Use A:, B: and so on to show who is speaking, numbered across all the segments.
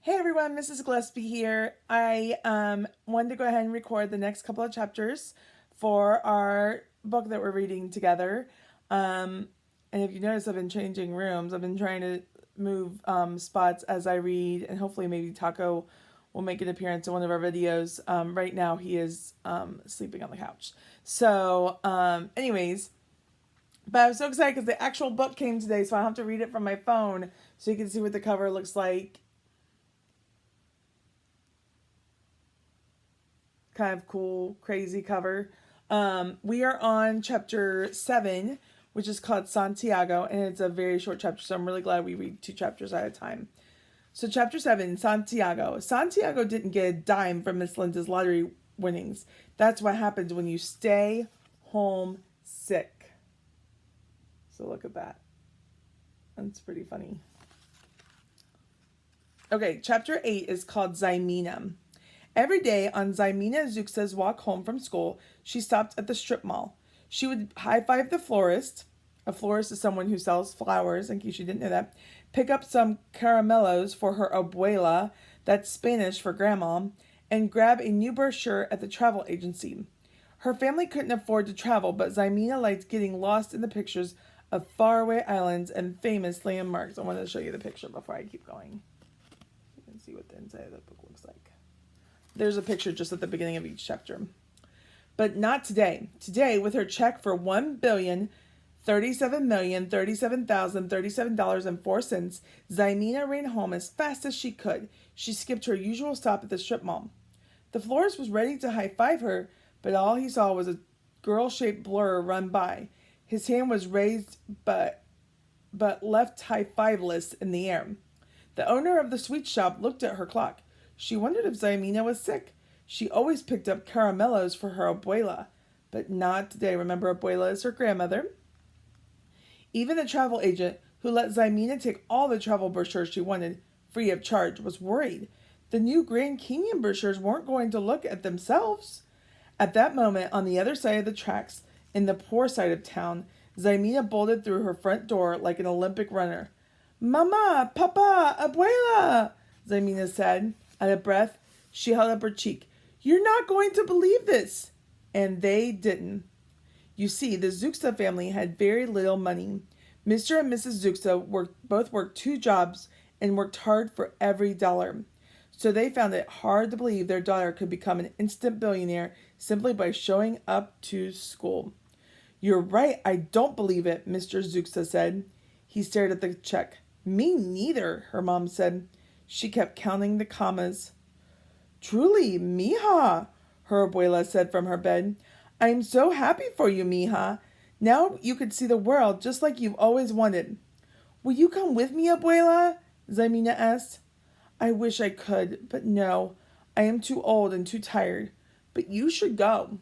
A: Hey everyone, Mrs. Gillespie here. I wanted to go ahead and record the next couple of chapters for our book that we're reading together. And if you notice, I've been changing rooms. I've been trying to move spots as I read, and hopefully, maybe Taco will make an appearance in one of our videos. Right now, he is sleeping on the couch. So, anyways, but I was so excited because the actual book came today, so I have to read it from my phone so you can see what the cover looks like. Kind of cool, crazy cover. We are on chapter 7, which is called Santiago, and it's a very short chapter, so I'm really glad we read 2 chapters at a time. So, chapter 7, Santiago. Santiago didn't get a dime from Miss Linda's lottery winnings. That's what happens when you stay home sick. So, look at that. That's pretty funny. Okay, chapter 8 is called Zymina. Every day on Zymina Zuxa's walk home from school, she stopped at the strip mall. She would high-five the florist. A florist is someone who sells flowers, in case you didn't know that. Pick up some caramelos for her abuela, that's Spanish for grandma, and grab a new brochure at the travel agency. Her family couldn't afford to travel, but Zymina liked getting lost in the pictures of faraway islands and famous landmarks. I wanted to show you the picture before I keep going. You can see what the inside of the book looks like. There's a picture just at the beginning of each chapter. But not today. Today, with her check for $1,037,037,037.04, Zymina ran home as fast as she could. She skipped her usual stop at the strip mall. The florist was ready to high-five her, but all he saw was a girl-shaped blur run by. His hand was raised, but left high-fiveless in the air. The owner of the sweet shop looked at her clock. She wondered if Zymina was sick. She always picked up caramelos for her abuela, but not today. Remember, abuela is her grandmother. Even the travel agent, who let Zymina take all the travel brochures she wanted, free of charge, was worried. The new Grand Canyon brochures weren't going to look at themselves. At that moment, on the other side of the tracks, in the poor side of town, Zymina bolted through her front door like an Olympic runner. "Mama, Papa, Abuela," Zymina said. Out of breath, she held up her cheek. "You're not going to believe this." And they didn't. You see, the Zuxa family had very little money. Mr. and Mrs. Zuxa both worked 2 jobs and worked hard for every dollar. So they found it hard to believe their daughter could become an instant billionaire simply by showing up to school. "You're right, I don't believe it," Mr. Zuxa said. He stared at the check. "Me neither," her mom said. She kept counting the commas. "Truly, mija," her abuela said from her bed. "I am so happy for you, mija. Now you could see the world just like you've always wanted." "Will you come with me, abuela?" Zymina asked. "I wish I could, but no. I am too old and too tired. But you should go."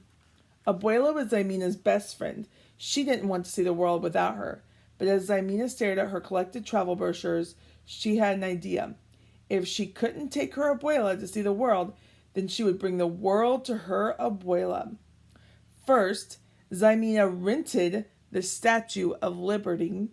A: Abuela was Zymina's best friend. She didn't want to see the world without her. But as Zymina stared at her collected travel brochures, she had an idea. If she couldn't take her abuela to see the world, then she would bring the world to her abuela. First, Zymina rented the Statue of Liberty.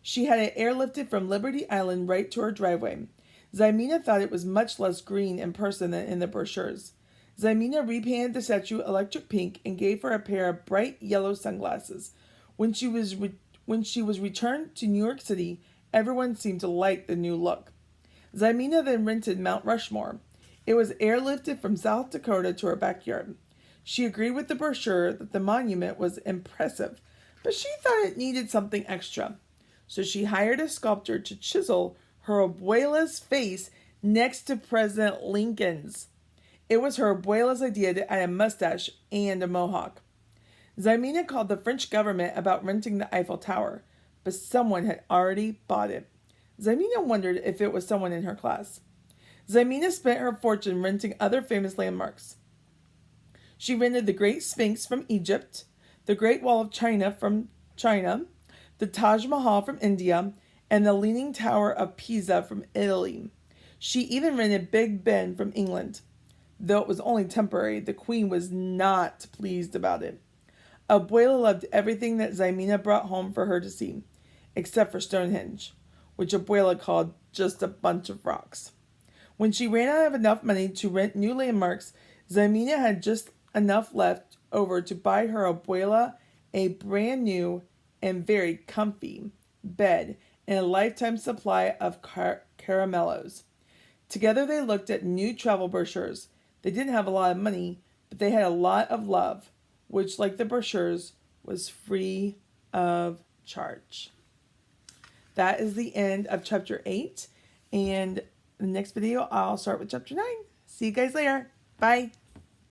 A: She had it airlifted from Liberty Island right to her driveway. Zymina thought it was much less green in person than in the brochures. Zymina repainted the statue electric pink and gave her a pair of bright yellow sunglasses. When she was returned to New York City, everyone seemed to like the new look. Zymina then rented Mount Rushmore. It was airlifted from South Dakota to her backyard. She agreed with the brochure that the monument was impressive, but she thought it needed something extra. So she hired a sculptor to chisel her abuela's face next to President Lincoln's. It was her abuela's idea to add a mustache and a mohawk. Zymina called the French government about renting the Eiffel Tower, but someone had already bought it. Zymina wondered if it was someone in her class. Zymina spent her fortune renting other famous landmarks. She rented the Great Sphinx from Egypt, the Great Wall of China from China, the Taj Mahal from India, and the Leaning Tower of Pisa from Italy. She even rented Big Ben from England. Though it was only temporary, the Queen was not pleased about it. Abuela loved everything that Zymina brought home for her to see, except for Stonehenge, which Abuela called just a bunch of rocks. When she ran out of enough money to rent new landmarks, Ximena had just enough left over to buy her abuela a brand new and very comfy bed and a lifetime supply of caramellos. Together they looked at new travel brochures. They didn't have a lot of money, but they had a lot of love, which, like the brochures, was free of charge. That is the end of chapter 8. And the next video, I'll start with chapter 9. See you guys later. Bye.